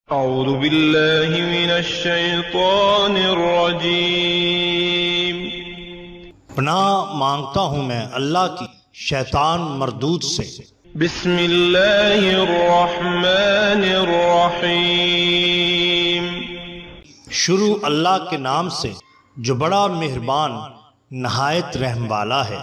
اعوذ باللہ من الشیطان الرجیم۔ پناہ مانگتا ہوں میں اللہ کی شیطان مردود سے۔ بسم اللہ الرحمن الرحیم۔ شروع اللہ کے نام سے جو بڑا مہربان نہایت رحم والا ہے۔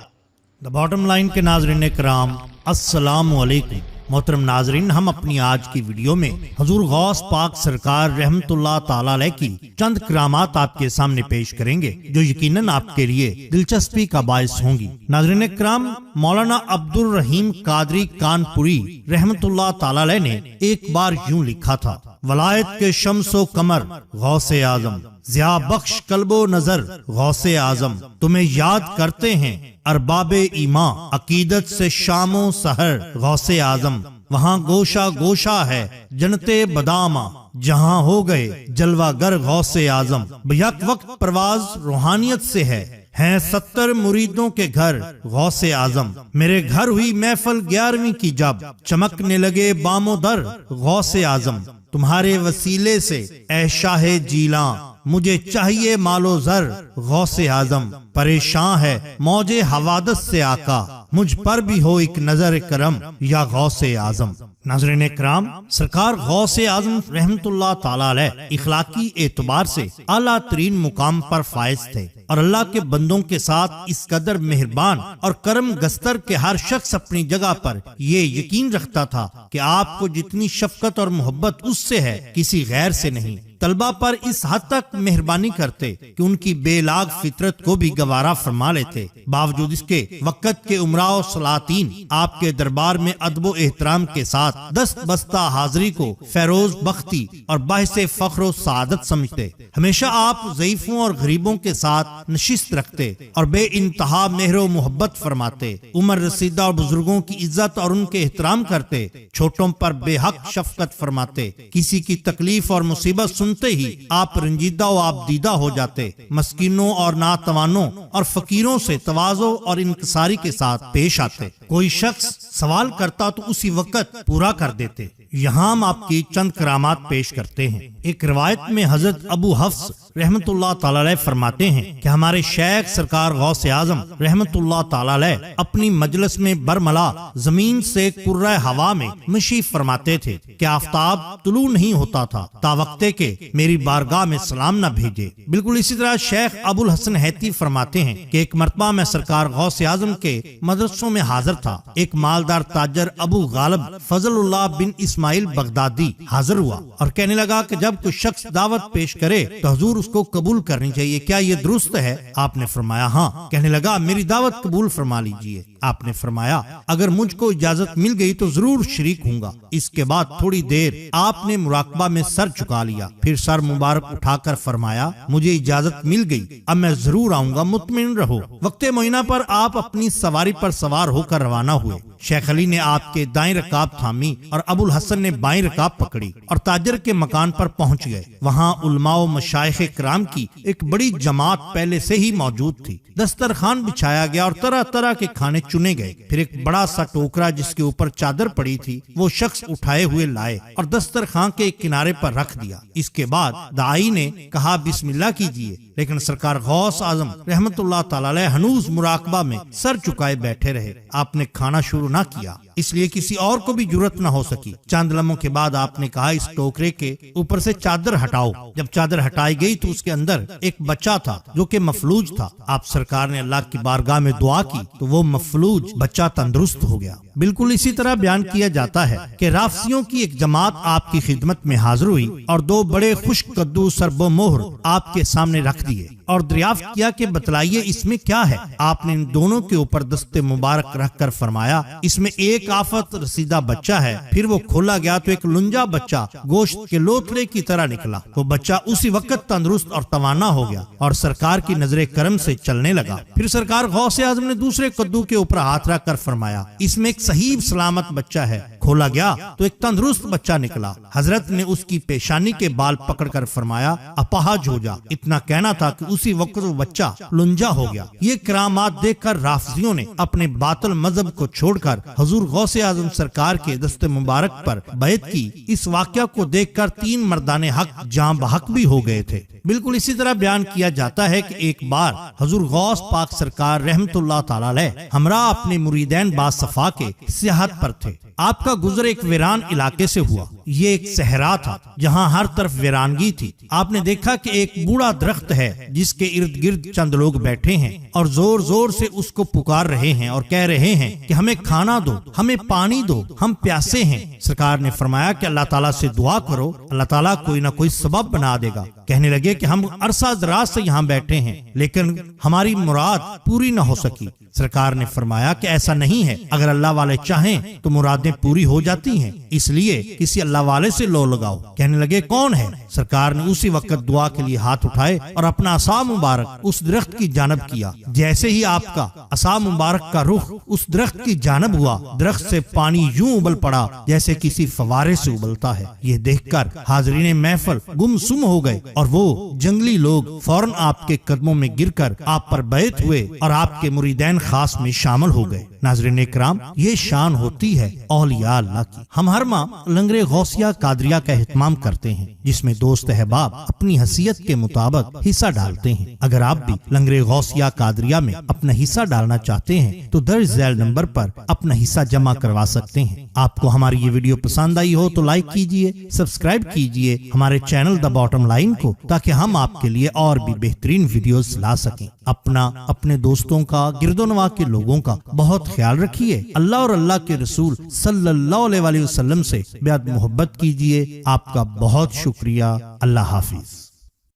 دا باٹم لائن کے ناظرین کرام، السلام علیکم۔ محترم ناظرین، ہم اپنی آج کی ویڈیو میں حضور غوث پاک سرکار رحمت اللہ تعالی علیہ کی چند کرامات آپ کے سامنے پیش کریں گے جو یقیناً آپ کے لیے دلچسپی کا باعث ہوں گی۔ ناظرین کرام، مولانا عبد الرحیم قادری کانپوری رحمت اللہ تعالی علیہ نے ایک بار یوں لکھا تھا: ولایت کے شمس و قمر غوث اعظم، ضیاء بخش قلب و نظر غوث اعظم، تمہیں یاد کرتے ہیں ارباب ایمان عقیدت سے شام و سحر غوث اعظم، وہاں گوشہ گوشہ ہے جنت بدامہ، جہاں ہو گئے جلوہ گر غوث اعظم، بیک وقت پرواز روحانیت سے ہے، ہیں 70 مریدوں کے گھر غوث اعظم، میرے گھر ہوئی محفل 11ویں کی جب، چمکنے لگے بام و در غوث اعظم، تمہارے وسیلے سے اے شاہ جیلاں مجھے چاہیے مال و زر غوث اعظم، پریشان ہے موج حوادث سے آقا، مجھ پر بھی ہو ایک نظر کرم یا غوث اعظم۔ ناظرین اکرام، سرکار غوث اعظم رحمت اللہ تعالی علیہ اخلاقی اعتبار سے اعلیٰ ترین مقام پر فائز تھے اور اللہ کے بندوں کے ساتھ اس قدر مہربان اور کرم گستر کے ہر شخص اپنی جگہ پر یہ یقین رکھتا تھا کہ آپ کو جتنی شفقت اور محبت اس سے ہے کسی غیر سے نہیں۔ طلبہ پر اس حد تک مہربانی کرتے کہ ان کی بے لاگ فطرت کو بھی گوارا فرما لیتے، باوجود اس کے وقت کے امراء و سلاطین آپ کے دربار میں ادب و احترام کے ساتھ دست بستہ حاضری کو فیروز بختی اور باعث فخر و سعادت سمجھتے۔ ہمیشہ آپ ضعیفوں اور غریبوں کے ساتھ نشست رکھتے اور بے انتہا مہر و محبت فرماتے، عمر رسیدہ اور بزرگوں کی عزت اور ان کے احترام کرتے، چھوٹوں پر بے حق شفقت فرماتے، کسی کی تکلیف اور مصیبت سنتے ہی آپ رنجیدہ و آبدیدہ ہو جاتے، مسکینوں اور ناتوانوں اور فقیروں سے تواضع اور انکساری کے ساتھ پیش آتے، کوئی شخص سوال کرتا تو اسی وقت پورا کر دیتے۔ یہاں ہم آپ کی چند کرامات پیش کرتے ہیں۔ ایک روایت میں حضرت ابو حفص رحمت اللہ تعالی علیہ فرماتے ہیں کہ ہمارے شیخ سرکار غوث اعظم رحمت اللہ تعالی علیہ اپنی مجلس میں برملا زمین سے کرۂ ہوا میں مشی فرماتے تھے کہ آفتاب طلوع نہیں ہوتا تھا تا وقتے کہ میری بارگاہ میں سلام نہ بھیجے۔ بالکل اسی طرح شیخ ابو الحسن حیتی فرماتے ہیں کہ ایک مرتبہ میں سرکار غوث اعظم کے مدرسوں میں حاضر تھا، ایک مالدار تاجر ابو غالب فضل اللہ بن اسماعیل بغدادی حاضر ہوا اور کہنے لگا کہ جب کوئی شخص دعوت پیش کرے تو حضور اس کو قبول کرنی چاہیے، کیا یہ درست ہے؟ آپ نے فرمایا ہاں۔ کہنے لگا میری دعوت قبول فرما لیجیے۔ آپ نے فرمایا اگر مجھ کو اجازت مل گئی تو ضرور شریک ہوں گا۔ اس کے بعد تھوڑی دیر آپ نے مراقبہ میں سر چکا لیا، پھر سر مبارک اٹھا کر فرمایا مجھے اجازت مل گئی، اب میں ضرور آؤں گا، مطمئن رہو۔ وقت معینہ پر آپ اپنی سواری پر سوار ہو کر روانہ ہوئے۔ شیخ علی نے آپ کے دائیں رکاب تھامی اور ابو الحسن نے بائیں رکاب پکڑی اور تاجر کے مکان پر پہنچ گئے۔ وہاں علماء و مشائخ کرام کی ایک بڑی جماعت پہلے سے ہی موجود تھی، دسترخوان بچھایا گیا اور طرح طرح کے کھانے چنے گئے۔ پھر ایک بڑا سا ٹوکرا جس کے اوپر چادر پڑی تھی وہ شخص اٹھائے ہوئے لائے اور دسترخوان کے ایک کنارے پر رکھ دیا۔ اس کے بعد داعی نے کہا بسم اللہ کیجیے، لیکن سرکار غوث اعظم رحمت اللہ تعالی علیہ ہنوز مراقبہ میں سر چکائے بیٹھے رہے۔ آپ نے کھانا شروع نہ کیا، اس لیے کسی اور کو بھی جرأت نہ ہو سکی۔ چند لمحوں کے بعد آپ نے کہا اس ٹوکرے کے اوپر سے چادر ہٹاؤ۔ جب چادر ہٹائی گئی تو اس کے اندر ایک بچہ تھا جو کہ مفلوج تھا۔ آپ سرکار نے اللہ کی بارگاہ میں دعا کی تو وہ مفلوج بچہ تندرست ہو گیا۔ بالکل اسی طرح بیان کیا جاتا ہے کہ رافضیوں کی ایک جماعت آپ کی خدمت میں حاضر ہوئی اور 2 بڑے خشک کدو سرب و مہر آپ کے سامنے رکھ دیے اور دریافت کیا کہ بتلائیے اس میں کیا ہے۔ آپ نے ان دونوں کے اوپر دست مبارک رکھ کر فرمایا اس میں ایک آفت رسیدہ بچہ ہے۔ پھر وہ کھولا گیا تو ایک لنجا بچہ گوشت کے لوتھڑے کی طرح نکلا۔ وہ بچہ اسی وقت تندرست اور توانا ہو گیا اور سرکار کی نظر کرم سے چلنے لگا۔ پھر سرکار غوث اعظم نے دوسرے کدو کے اوپر ہاتھ رکھ کر فرمایا اس میں ایک صحیح سلامت بچہ ہے۔ کھولا گیا تو ایک تندرست بچہ نکلا۔ حضرت نے اس کی پیشانی کے بال پکڑ کر فرمایا اپاہج ہو جا۔ اتنا کہنا تھا کہ اسی وقت وہ بچہ لنجا ہو گیا۔ یہ کرامات دیکھ کر رافضیوں نے اپنے باطل مذہب کو چھوڑ کر حضور غوث اعظم سرکار کے دست مبارک پر بیعت کی، اس واقعہ کو دیکھ کر 3 مردان حق جاں بحق بھی ہو گئے تھے۔ بالکل اسی طرح بیان کیا جاتا ہے کہ ایک بار حضور غوث پاک سرکار رحمت اللہ تعالی علیہ ہمراہ اپنے مریدین باصفا کے سیاحت پر تھے۔ آپ کا گزر ایک ویران علاقے سے ہوا۔ یہ ایک صحرا تھا جہاں ہر طرف ویرانگی تھی۔ آپ نے دیکھا کہ ایک بوڑھا درخت ہے جس کے ارد گرد چند لوگ بیٹھے ہیں اور زور زور سے اس کو پکار رہے ہیں اور کہہ رہے ہیں کہ ہمیں کھانا دو، ہمیں پانی دو، ہم پیاسے ہیں۔ سرکار نے فرمایا کہ اللہ تعالیٰ سے دعا کرو، اللہ تعالیٰ کوئی نہ کوئی سبب بنا دے گا۔ کہنے لگے کہ ہم عرصہ دراز سے یہاں بیٹھے ہیں لیکن ہماری مراد پوری نہ ہو سکی۔ سرکار نے فرمایا کہ ایسا نہیں ہے، اگر اللہ والے چاہیں تو مرادیں پوری ہو جاتی ہیں، اس لیے کسی اللہ والے سے لو لگاؤ۔ کہنے لگے کون ہے؟ سرکار نے اسی وقت دعا کے لیے ہاتھ اٹھائے اور اپنا عصا مبارک اس درخت کی جانب کیا۔ جیسے ہی آپ کا عصا مبارک کا رخ اس درخت کی جانب ہوا، درخت سے پانی یوں ابل پڑا جیسے کسی فوارے سے ابلتا ہے۔ یہ دیکھ کر حاضرین محفل گم سم ہو گئے اور وہ جنگلی لوگ فوراً آپ کے قدموں میں گر کر آپ پر بیعت ہوئے اور آپ کے مریدین خاص میں شامل ہو گئے۔ ناظرین اکرام، یہ شان ہوتی ہے اولیاء اللہ کی۔ ہم ہر ماہ لنگر غوثیہ قادریہ کا اہتمام کرتے ہیں جس میں دوست احباب اپنی حیثیت کے مطابق حصہ ڈالتے ہیں۔ اگر آپ بھی لنگر غوثیہ قادریہ میں اپنا حصہ ڈالنا چاہتے ہیں تو درج ذیل نمبر پر اپنا حصہ جمع کروا سکتے ہیں۔ آپ کو ہماری یہ ویڈیو پسند آئی ہو تو لائک کیجئے، سبسکرائب کیجئے ہمارے چینل دا باٹم لائن کو، تاکہ ہم آپ کے لیے اور بھی بہترین ویڈیوز لا سکیں۔ اپنا، اپنے دوستوں کا، گرد و نواح کے لوگوں کا بہت خیال رکھیے۔ اللہ اور اللہ کے رسول صلی اللہ علیہ وسلم سے بے حد محبت کیجئے۔ آپ کا بہت شکریہ۔ اللہ حافظ۔